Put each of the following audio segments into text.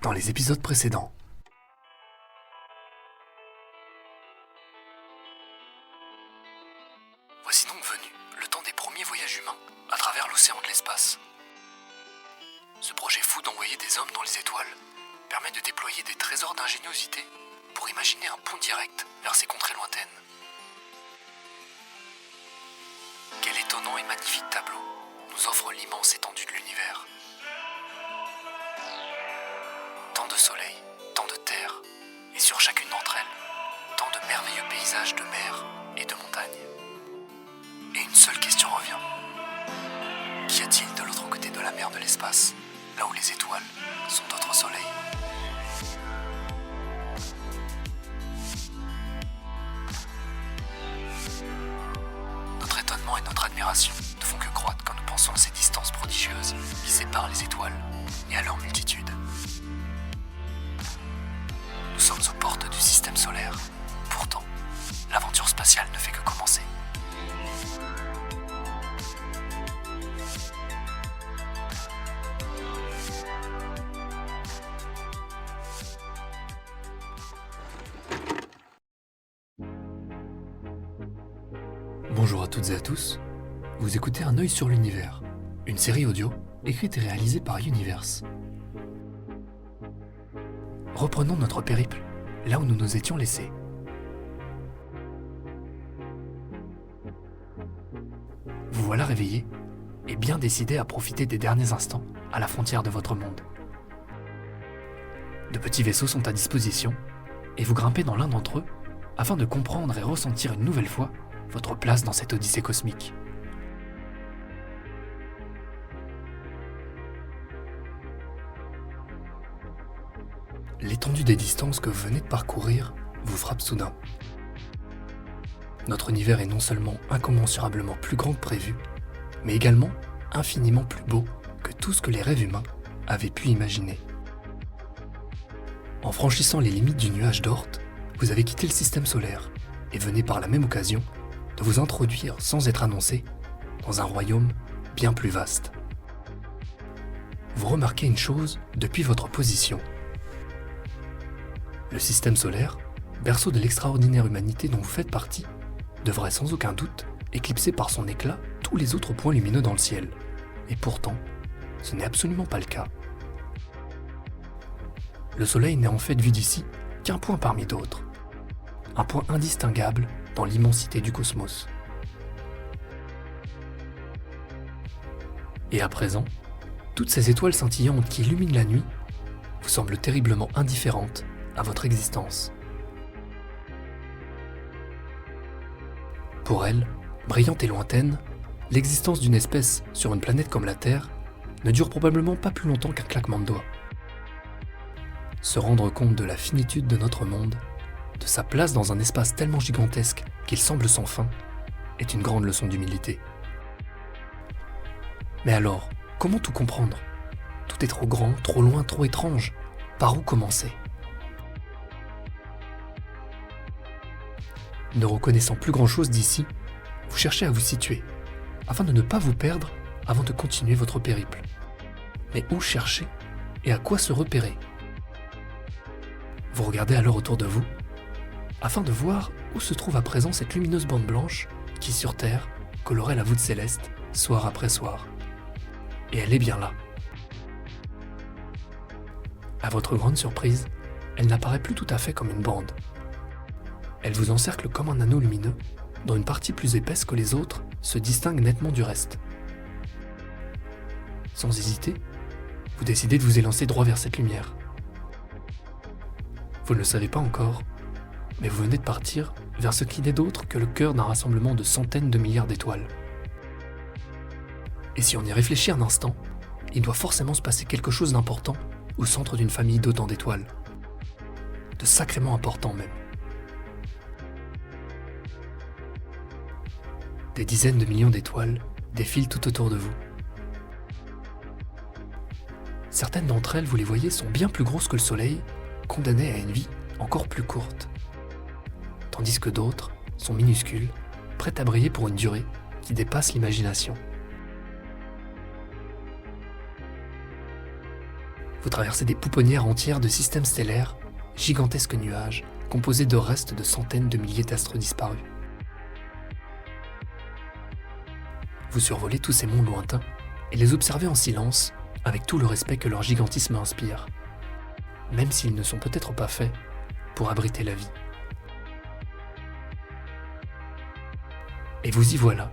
dans les épisodes précédents. Voici donc venu le temps des premiers voyages humains à travers l'océan de l'espace. Ce projet fou d'envoyer des hommes dans les étoiles permet de déployer des trésors d'ingéniosité pour imaginer un pont direct vers ces contrées lointaines. Quel étonnant et magnifique tableau nous offre l'immense étendue de l'univers. Tant de soleil, tant de terre, et sur chacune d'entre elles, tant de merveilleux paysages de mer et de montagnes. Et une seule question revient. Qu'y a-t-il de l'autre côté de la mer de l'espace, là où les étoiles sont d'autres soleils ? Notre étonnement et notre admiration ne font que croître quand nous pensons à ces distances prodigieuses qui séparent les étoiles et à leur multitude. Nous sommes aux portes du système solaire. Pourtant, l'aventure spatiale ne fait que commencer. Bonjour à toutes et à tous, vous écoutez Un œil sur l'univers, une série audio écrite et réalisée par Universe. Reprenons notre périple là où nous nous étions laissés. Vous voilà réveillés et bien décidés à profiter des derniers instants à la frontière de votre monde. De petits vaisseaux sont à disposition et vous grimpez dans l'un d'entre eux afin de comprendre et ressentir une nouvelle fois votre place dans cette odyssée cosmique. L'étendue des distances que vous venez de parcourir vous frappe soudain. Notre univers est non seulement incommensurablement plus grand que prévu, mais également infiniment plus beau que tout ce que les rêves humains avaient pu imaginer. En franchissant les limites du nuage d'Oort, vous avez quitté le système solaire et venez par la même occasion de vous introduire sans être annoncé dans un royaume bien plus vaste. Vous remarquez une chose depuis votre position. Le système solaire, berceau de l'extraordinaire humanité dont vous faites partie, devrait sans aucun doute éclipser par son éclat tous les autres points lumineux dans le ciel. Et pourtant, ce n'est absolument pas le cas. Le Soleil n'est en fait vu d'ici qu'un point parmi d'autres. Un point indistinguable dans l'immensité du cosmos. Et à présent, toutes ces étoiles scintillantes qui illuminent la nuit vous semblent terriblement indifférentes à votre existence. Pour elles, brillante et lointaine, l'existence d'une espèce sur une planète comme la Terre ne dure probablement pas plus longtemps qu'un claquement de doigts. Se rendre compte de la finitude de notre monde, de sa place dans un espace tellement gigantesque qu'il semble sans fin, est une grande leçon d'humilité. Mais alors, comment tout comprendre ? Tout est trop grand, trop loin, trop étrange. Par où commencer ? Ne reconnaissant plus grand-chose d'ici, vous cherchez à vous situer, afin de ne pas vous perdre avant de continuer votre périple. Mais où chercher et à quoi se repérer ? Vous regardez alors autour de vous, afin de voir où se trouve à présent cette lumineuse bande blanche qui, sur Terre, colorait la voûte céleste, soir après soir. Et elle est bien là. À votre grande surprise, elle n'apparaît plus tout à fait comme une bande. Elle vous encercle comme un anneau lumineux, dont une partie plus épaisse que les autres se distingue nettement du reste. Sans hésiter, vous décidez de vous élancer droit vers cette lumière. Vous ne le savez pas encore, mais vous venez de partir vers ce qui n'est d'autre que le cœur d'un rassemblement de centaines de milliards d'étoiles. Et si on y réfléchit un instant, il doit forcément se passer quelque chose d'important au centre d'une famille d'autant d'étoiles. De sacrément important même. Des dizaines de millions d'étoiles défilent tout autour de vous. Certaines d'entre elles, vous les voyez, sont bien plus grosses que le Soleil, condamnées à une vie encore plus courte. Tandis que d'autres sont minuscules, prêtes à briller pour une durée qui dépasse l'imagination. Vous traversez des pouponnières entières de systèmes stellaires, gigantesques nuages composés de restes de centaines de milliers d'astres disparus. Vous survolez tous ces mondes lointains et les observez en silence avec tout le respect que leur gigantisme inspire, même s'ils ne sont peut-être pas faits pour abriter la vie. Et vous y voilà,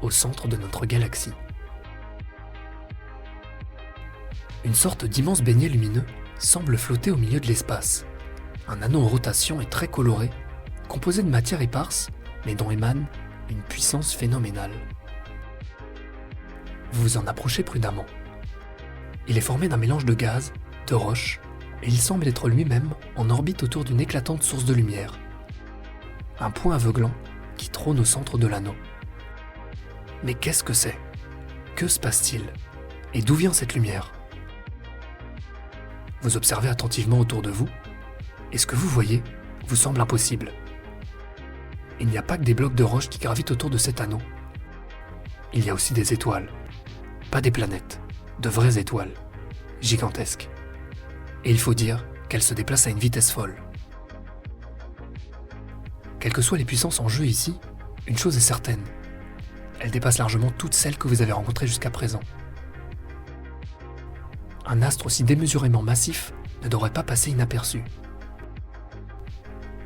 au centre de notre galaxie. Une sorte d'immense beignet lumineux semble flotter au milieu de l'espace. Un anneau en rotation et très coloré, composé de matière éparse, mais dont émane une puissance phénoménale. Vous vous en approchez prudemment. Il est formé d'un mélange de gaz, de roches, et il semble être lui-même en orbite autour d'une éclatante source de lumière. Un point aveuglant qui trône au centre de l'anneau. Mais qu'est-ce que c'est ? Que se passe-t-il ? Et d'où vient cette lumière ? Vous observez attentivement autour de vous, et ce que vous voyez vous semble impossible. Il n'y a pas que des blocs de roches qui gravitent autour de cet anneau. Il y a aussi des étoiles. Pas des planètes, de vraies étoiles, gigantesques. Et il faut dire qu'elles se déplacent à une vitesse folle. Quelles que soient les puissances en jeu ici, une chose est certaine. Elles dépassent largement toutes celles que vous avez rencontrées jusqu'à présent. Un astre aussi démesurément massif ne devrait pas passer inaperçu.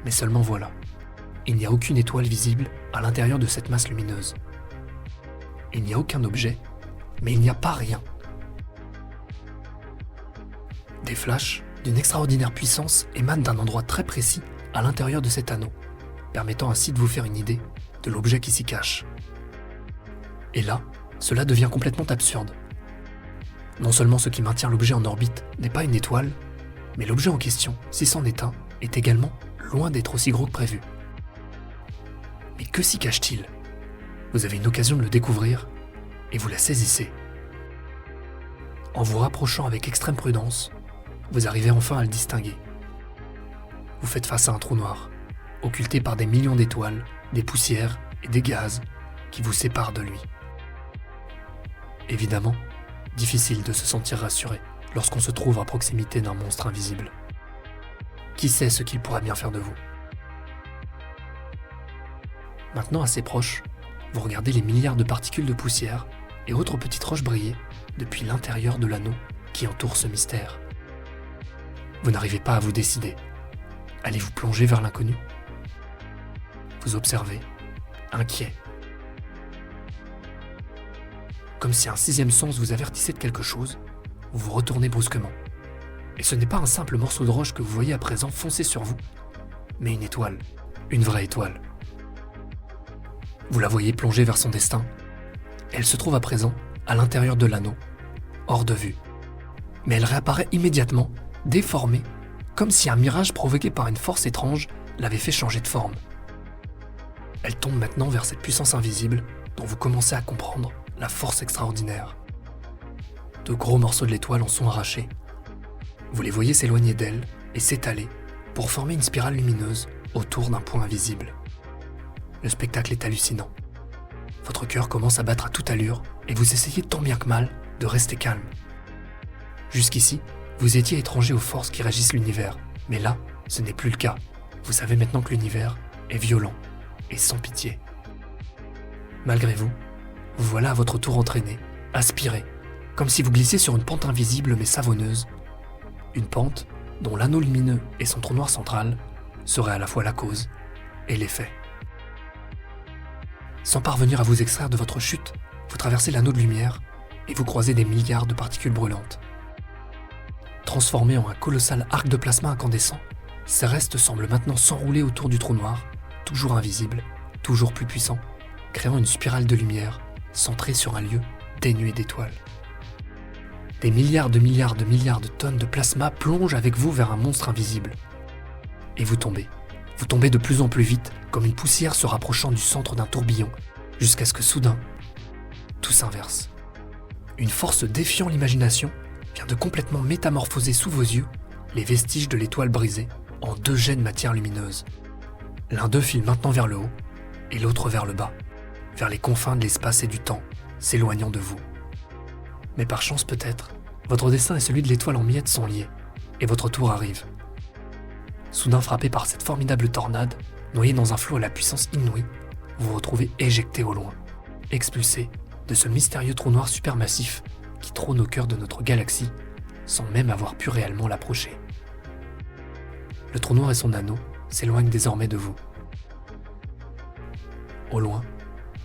Mais seulement voilà, il n'y a aucune étoile visible à l'intérieur de cette masse lumineuse. Il n'y a aucun objet, mais il n'y a pas rien. Des flashs d'une extraordinaire puissance émanent d'un endroit très précis à l'intérieur de cet anneau, permettant ainsi de vous faire une idée de l'objet qui s'y cache. Et là, cela devient complètement absurde. Non seulement ce qui maintient l'objet en orbite n'est pas une étoile, mais l'objet en question, si c'en est un, est également loin d'être aussi gros que prévu. Mais que s'y cache-t-il ? Vous avez une occasion de le découvrir et vous la saisissez. En vous rapprochant avec extrême prudence, vous arrivez enfin à le distinguer. Vous faites face à un trou noir, occulté par des millions d'étoiles, des poussières et des gaz qui vous séparent de lui. Évidemment, difficile de se sentir rassuré lorsqu'on se trouve à proximité d'un monstre invisible. Qui sait ce qu'il pourrait bien faire de vous ? Maintenant assez proche, vous regardez les milliards de particules de poussière et autres petites roches briller depuis l'intérieur de l'anneau qui entoure ce mystère. Vous n'arrivez pas à vous décider. Allez-vous plonger vers l'inconnu ? Vous observez, inquiet. Comme si un sixième sens vous avertissait de quelque chose, vous vous retournez brusquement. Et ce n'est pas un simple morceau de roche que vous voyez à présent foncer sur vous, mais une étoile, une vraie étoile. Vous la voyez plonger vers son destin. Elle se trouve à présent à l'intérieur de l'anneau, hors de vue. Mais elle réapparaît immédiatement, déformée, comme si un mirage provoqué par une force étrange l'avait fait changer de forme. Elle tombe maintenant vers cette puissance invisible dont vous commencez à comprendre la force extraordinaire. De gros morceaux de l'étoile en sont arrachés. Vous les voyez s'éloigner d'elle et s'étaler pour former une spirale lumineuse autour d'un point invisible. Le spectacle est hallucinant. Votre cœur commence à battre à toute allure et vous essayez tant bien que mal de rester calme. Jusqu'ici, vous étiez étranger aux forces qui régissent l'univers, mais là, ce n'est plus le cas. Vous savez maintenant que l'univers est violent et sans pitié. Malgré vous, vous voilà à votre tour entraîné, aspiré, comme si vous glissiez sur une pente invisible mais savonneuse. Une pente dont l'anneau lumineux et son trou noir central seraient à la fois la cause et l'effet. Sans parvenir à vous extraire de votre chute, vous traversez l'anneau de lumière et vous croisez des milliards de particules brûlantes. Transformés en un colossal arc de plasma incandescent, ces restes semblent maintenant s'enrouler autour du trou noir, toujours invisible, toujours plus puissant, créant une spirale de lumière centrée sur un lieu dénué d'étoiles. Des milliards de tonnes de plasma plongent avec vous vers un monstre invisible. Et vous tombez de plus en plus vite, comme une poussière se rapprochant du centre d'un tourbillon, jusqu'à ce que soudain, tout s'inverse. Une force défiant l'imagination vient de complètement métamorphoser sous vos yeux les vestiges de l'étoile brisée en deux jets de matière lumineuse. L'un d'eux file maintenant vers le haut, et l'autre vers le bas, vers les confins de l'espace et du temps, s'éloignant de vous. Mais par chance peut-être, Votre destin et celui de l'étoile en miettes sont liés, et votre tour arrive. Soudain frappé par cette formidable tornade, noyé dans un flot à la puissance inouïe, vous vous retrouvez éjecté au loin, expulsé de ce mystérieux trou noir supermassif qui trône au cœur de notre galaxie, sans même avoir pu réellement l'approcher. Le trou noir et son anneau s'éloignent désormais de vous. Au loin,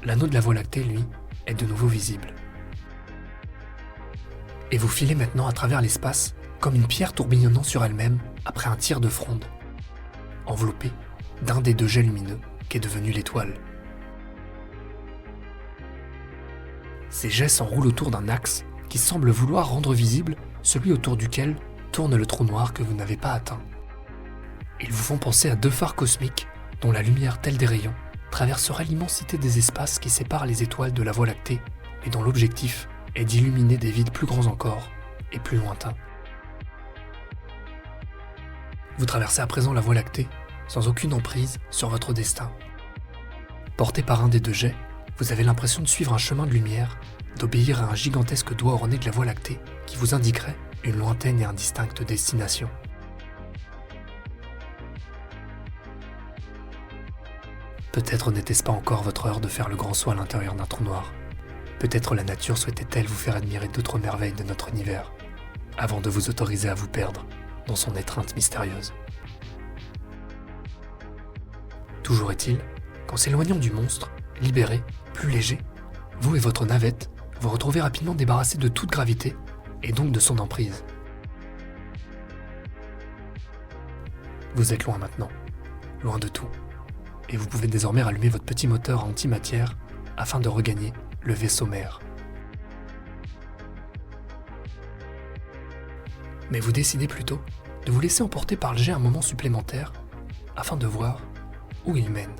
l'anneau de la Voie lactée, lui, est de nouveau visible. Et vous filez maintenant à travers l'espace comme une pierre tourbillonnant sur elle-même après un tir de fronde, enveloppé d'un des deux jets lumineux qu'est devenu l'étoile. Ces jets s'enroulent autour d'un axe qui semble vouloir rendre visible celui autour duquel tourne le trou noir que vous n'avez pas atteint. Ils vous font penser à deux phares cosmiques dont la lumière, telle des rayons, traversera l'immensité des espaces qui séparent les étoiles de la Voie lactée et dont l'objectif est d'illuminer des vides plus grands encore et plus lointains. Vous traversez à présent la Voie lactée sans aucune emprise sur votre destin. Porté par un des deux jets, vous avez l'impression de suivre un chemin de lumière, d'obéir à un gigantesque doigt orné de la Voie lactée qui vous indiquerait une lointaine et indistincte destination. Peut-être n'était-ce pas encore votre heure de faire le grand saut à l'intérieur d'un trou noir. Peut-être la nature souhaitait-elle vous faire admirer d'autres merveilles de notre univers, avant de vous autoriser à vous perdre dans son étreinte mystérieuse. Toujours est-il qu'en s'éloignant du monstre, libéré, plus léger, vous et votre navette vous retrouvez rapidement débarrassés de toute gravité et donc de son emprise. Vous êtes loin maintenant, loin de tout, et vous pouvez désormais rallumer votre petit moteur à antimatière afin de regagner le vaisseau mère. Mais vous décidez plutôt de vous laisser emporter par le jet un moment supplémentaire afin de voir où il mène.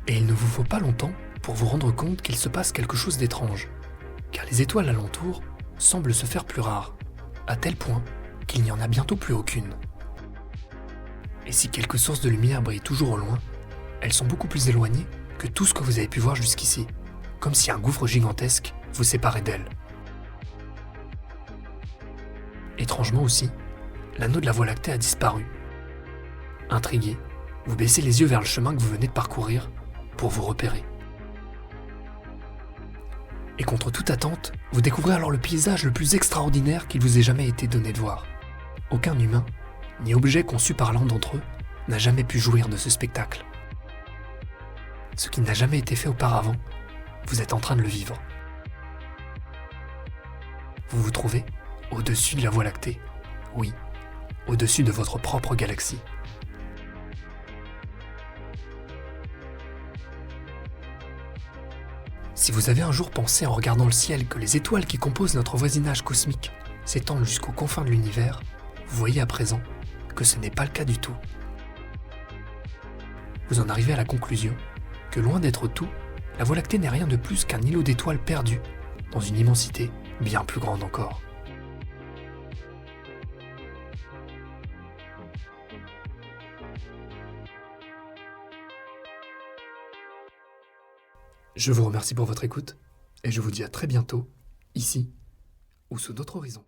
Et il ne vous faut pas longtemps pour vous rendre compte qu'il se passe quelque chose d'étrange, car les étoiles alentour semblent se faire plus rares, à tel point qu'il n'y en a bientôt plus aucune. Et si quelques sources de lumière brillent toujours au loin, elles sont beaucoup plus éloignées que tout ce que vous avez pu voir jusqu'ici, comme si un gouffre gigantesque vous séparait d'elles. Étrangement aussi, l'anneau de la Voie lactée a disparu. Intrigué, vous baissez les yeux vers le chemin que vous venez de parcourir pour vous repérer. Et contre toute attente, vous découvrez alors le paysage le plus extraordinaire qu'il vous ait jamais été donné de voir. Aucun humain, ni objet conçu par l'un d'entre eux, n'a jamais pu jouir de ce spectacle. Ce qui n'a jamais été fait auparavant, vous êtes en train de le vivre. Vous vous trouvez au-dessus de la Voie lactée, oui, au-dessus de votre propre galaxie. Si vous avez un jour pensé en regardant le ciel que les étoiles qui composent notre voisinage cosmique s'étendent jusqu'aux confins de l'univers, vous voyez à présent que ce n'est pas le cas du tout. Vous en arrivez à la conclusion que loin d'être tout, la Voie lactée n'est rien de plus qu'un îlot d'étoiles perdues dans une immensité bien plus grande encore. Je vous remercie pour votre écoute et je vous dis à très bientôt, ici ou sous d'autres horizons.